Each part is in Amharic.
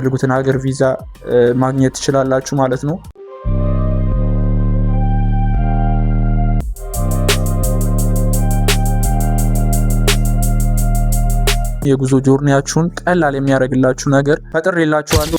ፈልጉትን ሀገር ቪዛ ማግኘት ትችላላችሁ ማለት ነው። የጉዞ ጆርኒያችሁን ቀላል የሚያደርግላችሁ ነገር ፈጥሬላችኋለሁ።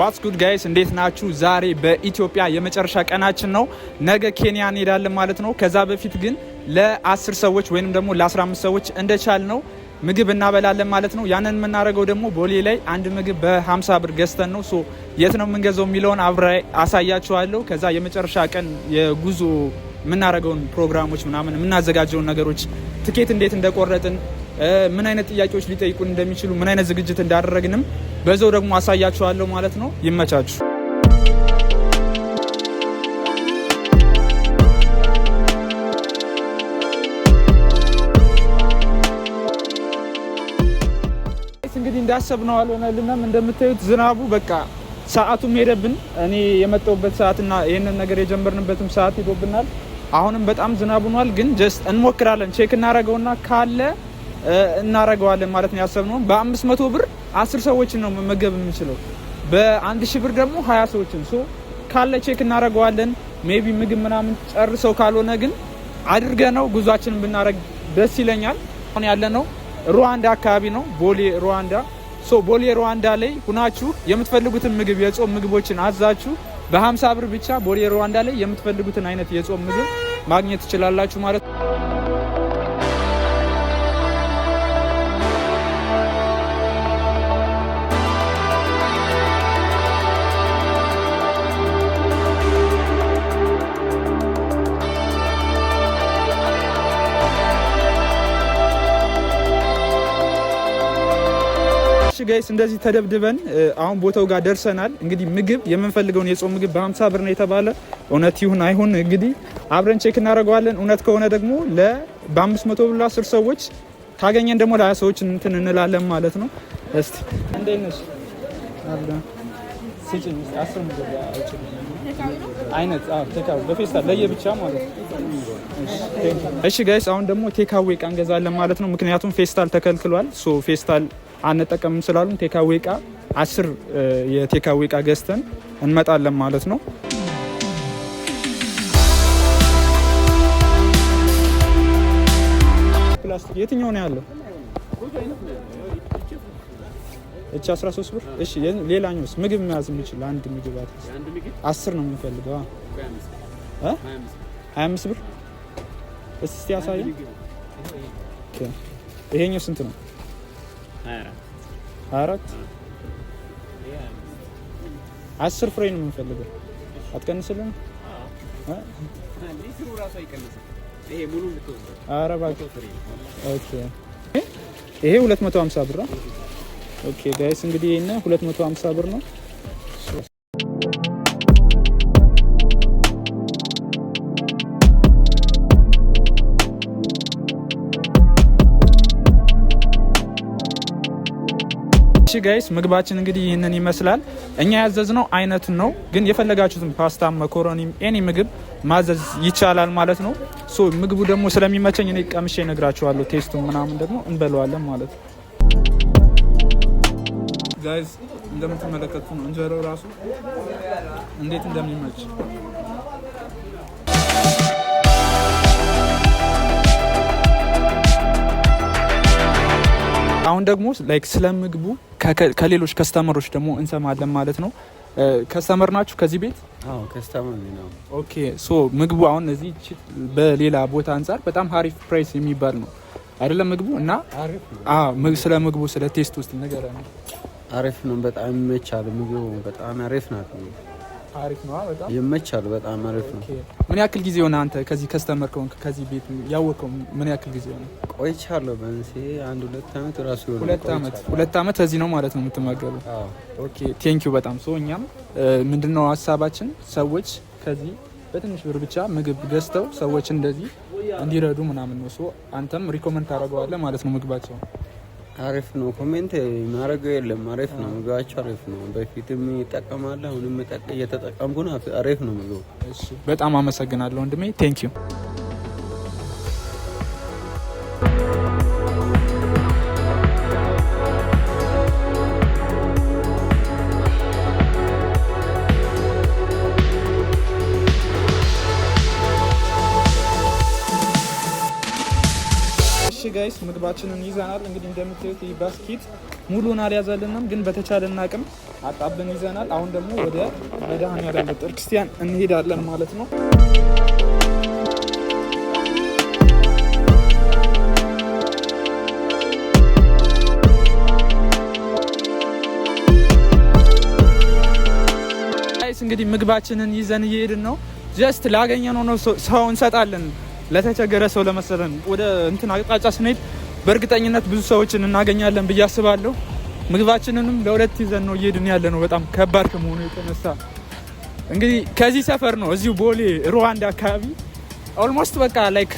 ዋትስ ጉድ ጋይስ እንዴት ናችሁ? ዛሬ በኢትዮጵያ የመጨረሻ ቀናችን ነው። ነገ ኬንያ እንሄዳለን ማለት ነው። ከዛ በፊት ግን ለ10 ሰዎች ወይንም ደግሞ ለ15 ሰዎች እንደቻል ነው ምግብ እናበላለን ማለት ነው። ያንን የምናደርገው ደግሞ ቦሌ ላይ አንድ ምግብ በ50 ብር ገዝተን ነው። ሶ የት ነው የምንገዛው የሚለውን አብሬ አሳያችኋለሁ። ከዛ የመጨረሻ ቀን የጉዞ የምናደርገውን ፕሮግራሞች ምናምን የምናዘጋጀውን ነገሮች ትኬት እንዴት እንደቆረጥን ምን አይነት ጥያቄዎች ሊጠይቁን እንደሚችሉ ምን አይነት ዝግጅት እንዳደረግንም በዛው ደግሞ አሳያችኋለሁ ማለት ነው። ይመቻችሁ። እንግዲህ እንዳሰብነው አልሆነልንም። እንደምታዩት ዝናቡ በቃ ሰዓቱም ሄደብን። እኔ የመጣሁበት ሰዓትና ይሄንን ነገር የጀመርንበትም ሰዓት ሄዶብናል። አሁንም በጣም ዝናቡ ሆኗል። ግን ጀስት እንሞክራለን። ቼክ እናደርገውና ካለ እናረጋዋለን ማለት ነው ያሰብነው። በ500 ብር 10 ሰዎችን ነው መመገብ የምንችለው። በ1000 ብር ደግሞ 20 ሰዎችን ሶ ካለ ቼክ እናረጋዋለን። ሜቢ ምግብ ምናምን ጨርሰው ካልሆነ ግን አድርገነው ጉዟችንን ብናረግ ደስ ይለኛል። አሁን ያለነው ሩዋንዳ አካባቢ ነው፣ ቦሌ ሩዋንዳ። ሶ ቦሌ ሩዋንዳ ላይ ሁናችሁ የምትፈልጉትን ምግብ የጾም ምግቦችን አዛችሁ በ50 ብር ብቻ ቦሌ ሩዋንዳ ላይ የምትፈልጉትን አይነት የጾም ምግብ ማግኘት ትችላላችሁ ማለት ነው። ጋይስ እንደዚህ ተደብድበን አሁን ቦታው ጋር ደርሰናል። እንግዲህ ምግብ የምንፈልገውን የጾም ምግብ በ50 ብር ነው የተባለ። እውነት ይሁን አይሁን እንግዲህ አብረን ቼክ እናደርገዋለን። እውነት ከሆነ ደግሞ በ500 ብር 10 ሰዎች ካገኘን ደግሞ ለ20 ሰዎች እንትን እንላለን ማለት ነው። እስቲ እንዴት ነሽ? አለ ሲጭኝ 10 ምግብ አይነት ቴካው በፌስታል ለየብቻ ማለት ነው። እሺ ጋይስ አሁን ደግሞ ቴካዌ ዕቃ እንገዛለን ማለት ነው። ምክንያቱም ፌስታል ተከልክሏል። ሶ ፌስታል አንጠቀምም ስላሉን ቴካዌ ዕቃ 10 የቴካዌ ዕቃ ገዝተን እንመጣለን ማለት ነው። ፕላስቲክ የትኛው ነው ያለው? እቺ 13 ብር። እሺ ሌላኛውስ ምግብ መያዝ የሚችል አንድ ምግብ 10 ነው የምንፈልገው። 25 ብር። እስቲ ያሳየን። ይሄኛው ስንት ነው? 24 10 ፍሬ ነው የምንፈልገው። አትቀንስልን? ሊትሩ ራሱ አይቀንስም። ይሄ ሙሉ ልትወስድ። ኧረ እባክህ። ኦኬ ይሄ 250 ብር። ኦኬ ጋይስ እንግዲህ ይሄን 250 ብር ነው። እሺ ጋይስ ምግባችን እንግዲህ ይሄንን ይመስላል። እኛ ያዘዝነው አይነቱን ነው፣ ግን የፈለጋችሁትን ፓስታ፣ መኮሮኒ፣ ኤኒ ምግብ ማዘዝ ይቻላል ማለት ነው። ሶ ምግቡ ደግሞ ስለሚመቸኝ እኔ ቀምሼ እነግራችኋለሁ። ቴስቱን ምናምን ደግሞ እንበለዋለን ማለት ነው። ጋይስ እንደምትመለከቱት ነው እንጀራው ራሱ እንዴት እንደሚመች። አሁን ደግሞ ላይክ ስለ ምግቡ ከሌሎች ከስተመሮች ደግሞ እንሰማለን ማለት ነው። ከስተመር ናችሁ ከዚህ ቤት? አዎ ከስተመር ነው። ኦኬ ሶ ምግቡ አሁን እዚህ በሌላ ቦታ አንፃር በጣም አሪፍ ፕራይስ የሚባል ነው አይደለም ምግቡ? እና አሪፍ ነው። አዎ ስለ ምግቡ ስለ ቴስት ውስጥ ነገር ነው። አሪፍ ነው። በጣም ይመቻል። ምግቡ በጣም አሪፍ ነው። አሪፍ ነው። በጣም ይመቻል። በጣም አሪፍ ነው። ምን ያክል ጊዜ ሆነ አንተ ከዚህ ከስተመር ከሆንክ ከዚህ ቤት ያወቀው? ምን ያክል ጊዜ ሆነ? ቆይቻለሁ። በእንሲ 1-2 አመት ራሱ ይሆናል። 2 አመት እዚህ ነው ማለት ነው የምትመገበው? አዎ። ኦኬ ቴንክ ዩ በጣም ሶ እኛም ምንድነው ሀሳባችን ሰዎች ከዚህ በትንሽ ብር ብቻ ምግብ ገዝተው ሰዎች እንደዚህ እንዲረዱ ምናምን ነው። ሶ አንተም ሪኮመንድ ታደርገዋለህ ማለት ነው ምግባቸው? አሪፍ ነው። ኮሜንት ማድረገው የለም። አሪፍ ነው ምግባቸው፣ አሪፍ ነው። በፊትም ይጠቀማል፣ አሁንም እየተጠቀምኩ ነው። አሪፍ ነው ምግቡ። እሺ በጣም አመሰግናለሁ ወንድሜ። ቴንክ ዩ። ጋይስ ምግባችንን ይዘናል። እንግዲህ እንደምታዩት ባስኬት ሙሉን አልያዘልንም፣ ግን በተቻለን አቅም አጣብን ይዘናል። አሁን ደግሞ ወደ መድኃኔዓለም ቤተክርስቲያን እንሄዳለን ማለት ነው። እንግዲህ ምግባችንን ይዘን እየሄድን ነው። ጀስት ላገኘነው ነው ሰው እንሰጣለን፣ ለተቸገረ ሰው ለመሰለን። ወደ እንትን አቅጣጫ ስንሄድ በእርግጠኝነት ብዙ ሰዎችን እናገኛለን ብዬ አስባለሁ። ምግባችንንም ለሁለት ይዘን ነው እየሄድን ያለ ነው፣ በጣም ከባድ ከመሆኑ የተነሳ እንግዲህ ከዚህ ሰፈር ነው እዚሁ ቦሌ ሩዋንዳ አካባቢ ኦልሞስት በቃ ላይክ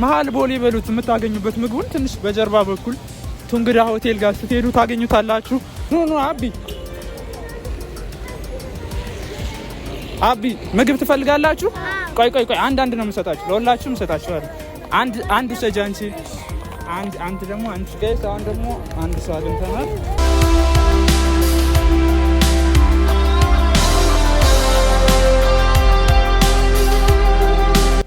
መሀል ቦሌ በሉት የምታገኙበት ምግቡን ትንሽ በጀርባ በኩል ቱንግዳ ሆቴል ጋር ስትሄዱ ታገኙታላችሁ። ኑ አቢ ምግብ ትፈልጋላችሁ? ቆይ አንድ ነው የምሰጣችሁ፣ ለሁላችሁም እሰጣችኋለሁ። አንድ ውሰጂ አንቺ፣ አንድ ደግሞ አንቺ። ጋይስ አሁን ደግሞ አንድ ሰው አግኝተናል።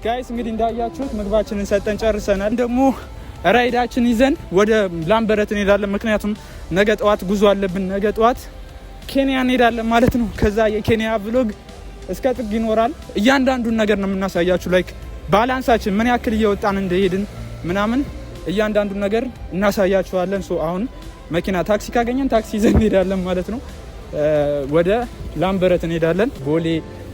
ጋይስ እንግዲህ እንዳያችሁት ምግባችንን ሰጠን ጨርሰናል። ደግሞ ራይዳችን ይዘን ወደ ላምበረት እንሄዳለን፣ ምክንያቱም ነገ ጠዋት ጉዞ አለብን። ነገ ጠዋት ኬንያ እንሄዳለን ማለት ነው። ከዛ የኬንያ ብሎግ እስከ ጥግ ይኖራል። እያንዳንዱን ነገር ነው የምናሳያችሁ፣ ላይክ ባላንሳችን ምን ያክል እየወጣን እንደሄድን ምናምን እያንዳንዱን ነገር እናሳያችኋለን። አሁን መኪና ታክሲ ካገኘን ታክሲ ይዘን እንሄዳለን ማለት ነው። ወደ ላምበረት እንሄዳለን። ቦሌ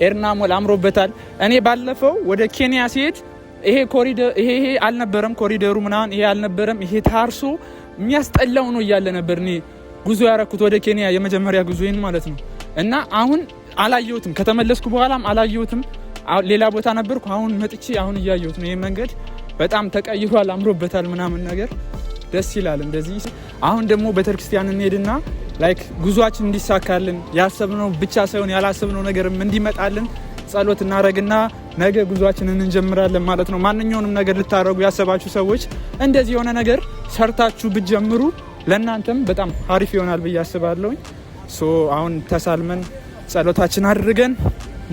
ኤርና ሞል አምሮበታል። እኔ ባለፈው ወደ ኬንያ ሲሄድ ይሄ ኮሪደር ይሄ አልነበረም፣ ኮሪደሩ ምናምን ይሄ አልነበረም። ይሄ ታርሶ የሚያስጠላው ነው እያለ ነበር እኔ ጉዞ ያረኩት ወደ ኬንያ የመጀመሪያ ጉዞዬን ማለት ነው። እና አሁን አላየሁትም፣ ከተመለስኩ በኋላም አላየሁትም። ሌላ ቦታ ነበርኩ፣ አሁን መጥቼ አሁን እያየሁት ነው። ይሄ መንገድ በጣም ተቀይሯል፣ አምሮበታል ምናምን ነገር ደስ ይላል እንደዚህ። አሁን ደግሞ ቤተክርስቲያን እንሄድና ላይክ ጉዟችን እንዲሳካልን ያሰብነው ብቻ ሳይሆን ያላሰብነው ነገርም እንዲመጣልን ጸሎት እናረግና ነገ ጉዟችንን እንጀምራለን ማለት ነው። ማንኛውንም ነገር ልታረጉ ያሰባችሁ ሰዎች እንደዚህ የሆነ ነገር ሰርታችሁ ብትጀምሩ ለእናንተም በጣም አሪፍ ይሆናል ብዬ አስባለሁ። አሁን ተሳልመን ጸሎታችን አድርገን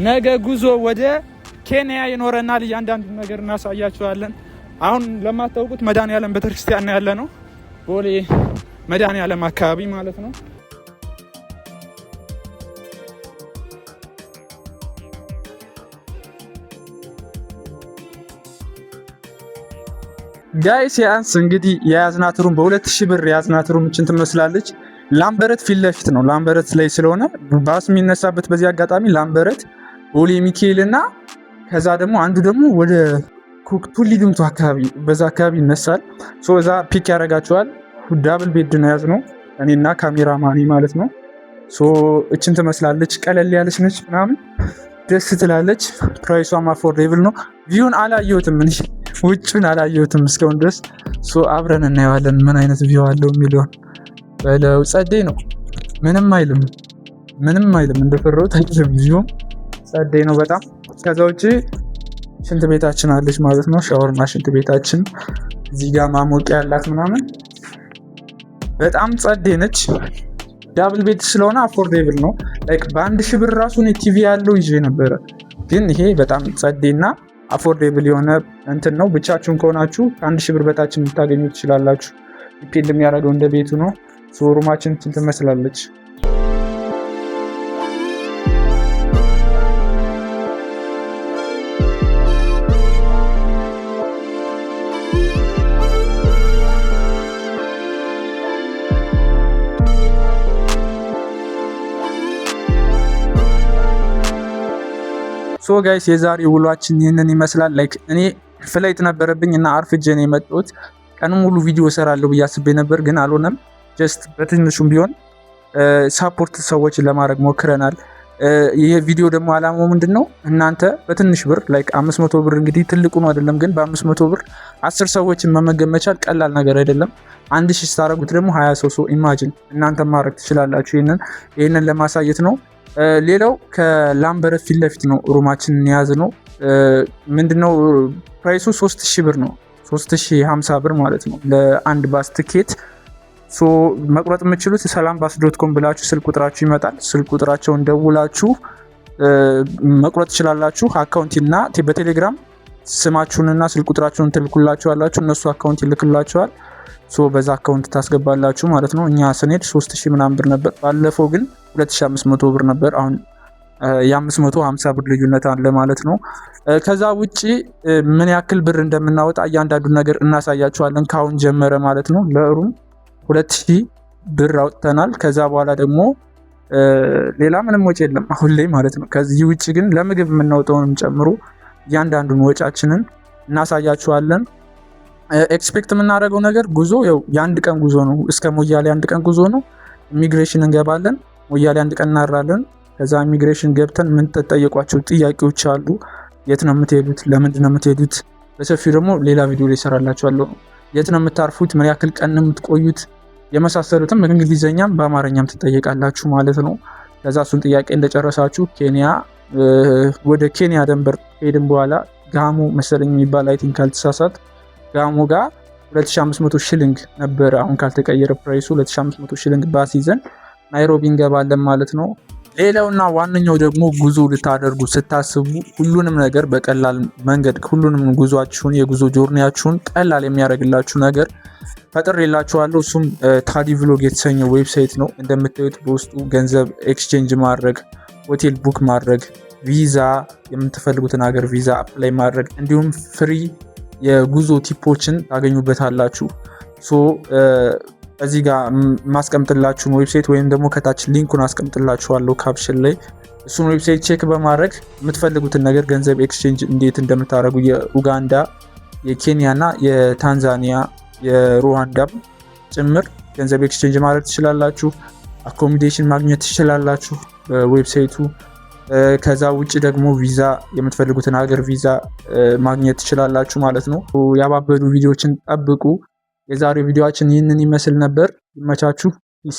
ነገ ጉዞ ወደ ኬንያ ይኖረናል። እያንዳንዱ ነገር እናሳያችኋለን። አሁን ለማታውቁት መድኃኔዓለም ቤተክርስቲያን ያለ ነው፣ ቦሌ መድኃኔዓለም አካባቢ ማለት ነው። ጋይስ ያንስ እንግዲህ የያዝናት ሩም በ2000 ብር የያዝናት ሩም እንትን ትመስላለች። ላምበረት ፊት ለፊት ነው፣ ላምበረት ላይ ስለሆነ ባስ የሚነሳበት በዚህ አጋጣሚ ላምበረት፣ ቦሌ ሚካኤል እና ከዛ ደግሞ አንዱ ደግሞ ወደ ቱሊ ድምቱ አካባቢ በዛ አካባቢ ይነሳል። እዛ ፒክ ያደርጋቸዋል። ዳብል ቤድ ነው ያዝነው እኔና ካሜራማኒ ማለት ነው። እችን ትመስላለች፣ ቀለል ያለች ነች ምናምን ደስ ትላለች። ፕራይሷም አፎርዴብል ነው። ቪውን አላየሁትም እኔ ውጭን አላየሁትም እስካሁን ድረስ። አብረን እናየዋለን ምን አይነት ቪው አለው የሚለውን። በለው ጸዴ ነው፣ ምንም አይልም እንደፈረውት አይልም። ቪው ጸዴ ነው በጣም። ከዛ ውጪ ሽንት ቤታችን አለች ማለት ነው። ሻወርና ሽንት ቤታችን እዚህ ጋር ማሞቂያ ያላት ምናምን በጣም ጸዴ ነች። ዳብል ቤት ስለሆነ አፎርዴብል ነው። ላይክ በ1000 ብር ራሱ ነው ቲቪ ያለው ይዤ ነበረ፣ ግን ይሄ በጣም ጸዴና አፎርዴብል የሆነ እንትን ነው። ብቻችሁን ከሆናችሁ ከ1000 ብር በታችን ልታገኙ ትችላላችሁ። ዲፔንድ የሚያደርገው እንደ ቤቱ ነው። ሩማችን ትመስላለች። ጋይስ የዛሬ ውሏችን ይህንን ይመስላል። ላይክ እኔ ፍላይት ነበረብኝ እና አርፍጄ ነው የመጣሁት። ቀን ሙሉ ቪዲዮ እሰራለሁ ብዬ አስቤ ነበር፣ ግን አልሆነም። ጀስት በትንሹም ቢሆን ሳፖርት ሰዎችን ለማድረግ ሞክረናል። ይሄ ቪዲዮ ደግሞ አላማው ምንድነው? እናንተ በትንሽ ብር ላይክ 500 ብር እንግዲህ ትልቁ ነው አይደለም፣ ግን በ500 ብር 10 ሰዎችን መመገብ መቻል ቀላል ነገር አይደለም። 1000 ስታረጉት ደግሞ 20 ሰው ኢማጂን እናንተ ማድረግ ትችላላችሁ። ይሄንን ለማሳየት ነው። ሌላው ከላምበረት ፊት ለፊት ነው ሩማችንን የያዝ ነው። ምንድነው ፕራይሱ 3000 ብር ነው፣ 3050 ብር ማለት ነው ለአንድ ባስ ትኬት። መቁረጥ የምትችሉት salaambas.com ብላችሁ ስልክ ቁጥራችሁ ይመጣል። ስልክ ቁጥራቸውን ደውላችሁ መቁረጥ ትችላላችሁ። አካውንትና በቴሌግራም ስማችሁንና ስልክ ቁጥራችሁን ትልኩላችኋላችሁ፣ እነሱ አካውንት ይልክላችኋል። በዛ አካውንት ታስገባላችሁ ማለት ነው። እኛ ስንሄድ 3000 ምናምን ብር ነበር። ባለፈው ግን 2500 ብር ነበር። አሁን የ550 ብር ልዩነት አለ ማለት ነው። ከዛ ውጪ ምን ያክል ብር እንደምናወጣ እያንዳንዱን ነገር እናሳያችኋለን። ካሁን ጀመረ ማለት ነው። ለሩም 2000 ብር አውጥተናል። ከዛ በኋላ ደግሞ ሌላ ምንም ወጪ የለም አሁን ላይ ማለት ነው። ከዚህ ውጪ ግን ለምግብ የምናወጣውንም ጨምሮ እያንዳንዱን ወጫችንን እናሳያችኋለን። ኤክስፔክት የምናደርገው ነገር ጉዞ ያው የአንድ ቀን ጉዞ ነው። እስከ ሞያሌ አንድ ቀን ጉዞ ነው። ኢሚግሬሽን እንገባለን። ሞያሌ አንድ ቀን እናራለን። ከዛ ኢሚግሬሽን ገብተን ምን ተጠየቋቸው ጥያቄዎች አሉ። የት ነው የምትሄዱት? ለምንድን ነው የምትሄዱት? በሰፊው ደግሞ ሌላ ቪዲዮ ላይ እሰራላችኋለሁ። የት ነው የምታርፉት? ምን ያክል ቀን ነው የምትቆዩት? የመሳሰሉትም በእንግሊዝኛም በአማርኛም ትጠየቃላችሁ ማለት ነው። ከዛ እሱን ጥያቄ እንደጨረሳችሁ ወደ ኬንያ ደንበር ሄድን በኋላ ጋሞ መሰለኝ የሚባል አይ ቲንክ ካልተሳሳት ጋሞ ጋር 2500 ሽሊንግ ነበረ። አሁን ካልተቀየረ ፕራይሱ 2500 ሽሊንግ ባስ ይዘን ናይሮቢ እንገባለን ማለት ነው። ሌላውና ዋነኛው ደግሞ ጉዞ ልታደርጉ ስታስቡ ሁሉንም ነገር በቀላል መንገድ ሁሉንም ጉዟችሁን የጉዞ ጆርኒያችሁን ቀላል የሚያደርግላችሁ ነገር ፈጥሬላችኋለሁ። እሱም ታዲ ቭሎግ የተሰኘው ዌብሳይት ነው። እንደምታዩት በውስጡ ገንዘብ ኤክስቼንጅ ማድረግ፣ ሆቴል ቡክ ማድረግ፣ ቪዛ የምትፈልጉትን ሀገር ቪዛ አፕላይ ማድረግ እንዲሁም ፍሪ የጉዞ ቲፖችን ታገኙበታላችሁ። እዚህ ጋር ማስቀምጥላችሁን ዌብሳይት ወይም ደግሞ ከታች ሊንኩን አስቀምጥላችኋለሁ ካፕሽን ላይ። እሱን ዌብሳይት ቼክ በማድረግ የምትፈልጉትን ነገር ገንዘብ ኤክስቼንጅ እንዴት እንደምታደርጉ የኡጋንዳ፣ የኬንያ እና የታንዛኒያ የሩዋንዳም ጭምር ገንዘብ ኤክስቼንጅ ማድረግ ትችላላችሁ። አኮሞዴሽን ማግኘት ትችላላችሁ በዌብሳይቱ። ከዛ ውጭ ደግሞ ቪዛ የምትፈልጉትን ሀገር ቪዛ ማግኘት ትችላላችሁ ማለት ነው። ያባበዱ ቪዲዮዎችን ጠብቁ። የዛሬው ቪዲዮአችን ይህንን ይመስል ነበር። ይመቻችሁ። ፒስ